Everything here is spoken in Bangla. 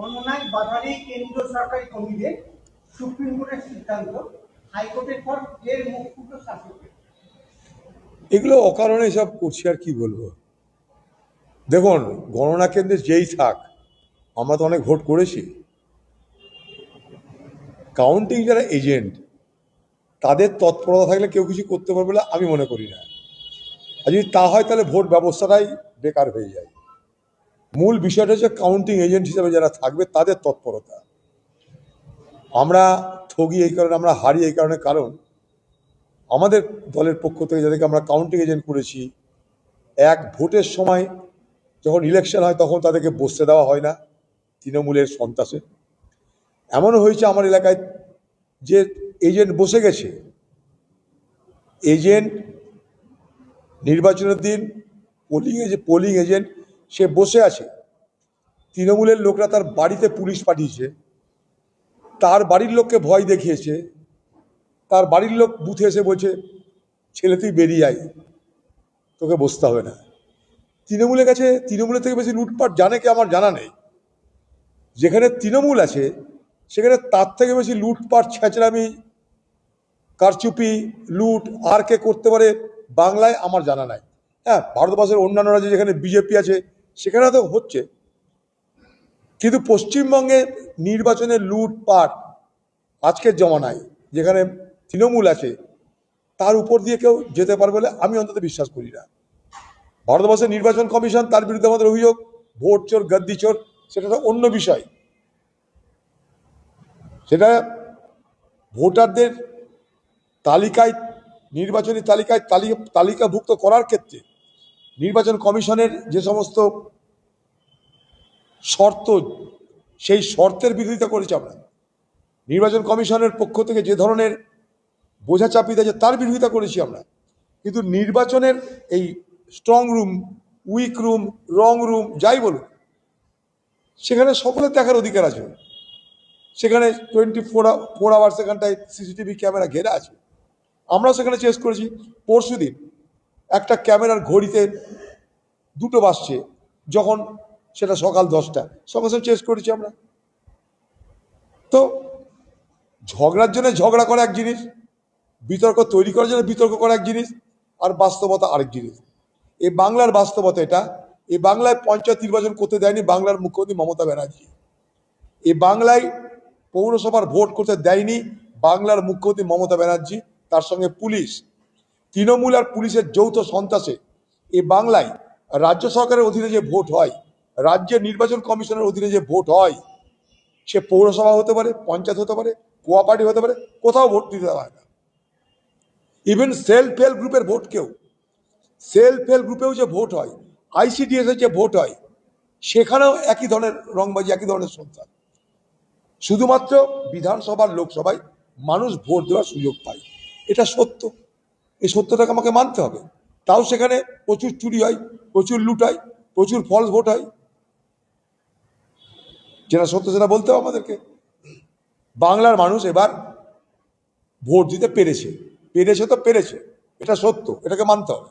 গণনায় বাধা নেই কেন্দ্রীয় সরকারি কর্মীদের, সুপ্রিম কোর্টের সিদ্ধান্ত, হাইকোর্টের পর এর মুখ ফুটো শাসকের। এগুলো অকারণে সব করছি, আর কি বলবো। দেখুন, গণনা কেন্দ্রে যেই থাক, আমরা তো অনেক ভোট করেছি। কাউন্টিং যারা এজেন্ট, তাদের তৎপরতা থাকলে কেউ কিছু করতে পারবে বলে আমি মনে করি না। আর যদি তা হয় তাহলে ভোট ব্যবস্থাটাই বেকার হয়ে যায়। মূল বিষয়টা হচ্ছে কাউন্টিং এজেন্ট হিসেবে যারা থাকবে তাদের তৎপরতা। আমরা ঠগি এই কারণে, আমরা হারি এই কারণে, কারণ আমাদের দলের পক্ষ থেকে যাদেরকে আমরা কাউন্টিং এজেন্ট করেছি, এক ভোটের সময় যখন ইলেকশন হয় তখন তাদেরকে বসতে দেওয়া হয় না তৃণমূলের সন্ত্রাসে। এমনও হয়েছে আমার এলাকায় যে এজেন্ট বসে গেছে, এজেন্ট নির্বাচনের দিন পোলিং এজেন্ট সে বসে আছে, তৃণমূলের লোকরা তার বাড়িতে পুলিশ পাঠিয়েছে, তার বাড়ির লোককে ভয় দেখিয়েছে, তার বাড়ির লোক বুথে এসে বলছে ছেলে তুই বেরিয়ে আয়, তোকে বসতে হবে না। তৃণমূলের কাছে তৃণমূলের থেকে বেশি লুটপাট জানে কি আমার জানা নেই। যেখানে তৃণমূল আছে সেখানে তার থেকে বেশি লুটপাট, ছেঁচড়ামি, কারচুপি, লুট আর কে করতে পারে বাংলায় আমার জানা নাই। হ্যাঁ, ভারতবর্ষের অন্যান্য রাজ্যে যেখানে বিজেপি আছে সেখানে তো হচ্ছে, কিন্তু পশ্চিমবঙ্গে নির্বাচনের লুটপাট আজকের জমানায় যেখানে তৃণমূল আছে তার উপর দিয়ে কেউ যেতে পারবে বলে আমি অন্তত বিশ্বাস করি না। ভারতবর্ষের নির্বাচন কমিশন, তার বিরুদ্ধে আমাদের অভিযোগ ভোট চোর, গদ্দি চোর, সেটা তো অন্য বিষয়। সেটা ভোটারদের তালিকায়, নির্বাচনী তালিকায় তালিকাভুক্ত করার ক্ষেত্রে নির্বাচন কমিশনের যে সমস্ত শর্ত, সেই শর্তের বিরোধিতা করেছি আমরা। নির্বাচন কমিশনের পক্ষ থেকে যে ধরনের বোঝা চাপিয়ে দিয়েছে তার বিরোধিতা করেছি আমরা। কিন্তু নির্বাচনের এই স্ট্রং রুম, উইক রুম, রং রুম, যাই বলুন, সেখানে সকলের দেখার অধিকার আছে। সেখানে 24 আওয়ার সেখানটায় সিসিটিভি ক্যামেরা ঘেরা আছে। আমরাও সেখানে চেস করেছি। পরশু দিন একটা ক্যামেরার ঘড়িতে 2টো বাজছে, যখন সেটা সকাল 10টা, সঙ্গে সঙ্গে চেস করেছি আমরা। তো ঝগড়ার জন্য ঝগড়া করা এক জিনিস, বিতর্ক তৈরি করার জন্য বিতর্ক করা এক জিনিস, আর বাস্তবতা আরেক জিনিস। এই বাংলার বাস্তবতা এটা। এই বাংলায় পঞ্চায়েত নির্বাচন করতে দেয়নি বাংলার মুখ্যমন্ত্রী মমতা ব্যানার্জি। এই বাংলায় পৌরসভার ভোট করতে দেয়নি বাংলার মুখ্যমন্ত্রী মমতা ব্যানার্জি, তার সঙ্গে পুলিশ। তৃণমূল আর পুলিশের যৌথ সন্ত্রাসে এই বাংলায় রাজ্য সরকারের অধীনে যে ভোট হয়, রাজ্যের নির্বাচন কমিশনের অধীনে যে ভোট হয়, সে পৌরসভা হতে পারে, পঞ্চায়েত হতে পারে, কোঅপারেটিভ হতে পারে, কোথাও ভোট দিতে দেওয়া হয় না। ইভেন সেলফ হেল্প গ্রুপের ভোটকেও, সেলফ হেল্প গ্রুপেও যে ভোট হয়, ICDS এর যে ভোট হয়, সেখানেও একই ধরনের রংবাজি, একই ধরনের সন্ত্রাস। শুধুমাত্র বিধানসভার লোকসভায় মানুষ ভোট দেওয়ার সুযোগ পায়, এটা সত্য। এই সত্যটাকে আমাকে মানতে হবে। তাও সেখানে প্রচুর চুরি হয়, প্রচুর লুট হয়, প্রচুর ফলস ভোট হয়। যেটা সত্য সেটা বলতে হবে আমাদেরকে। বাংলার মানুষ এবার ভোট দিতে পেরেছে, পেরেছে তো পেরেছে, এটা সত্য, এটাকে মানতে হবে।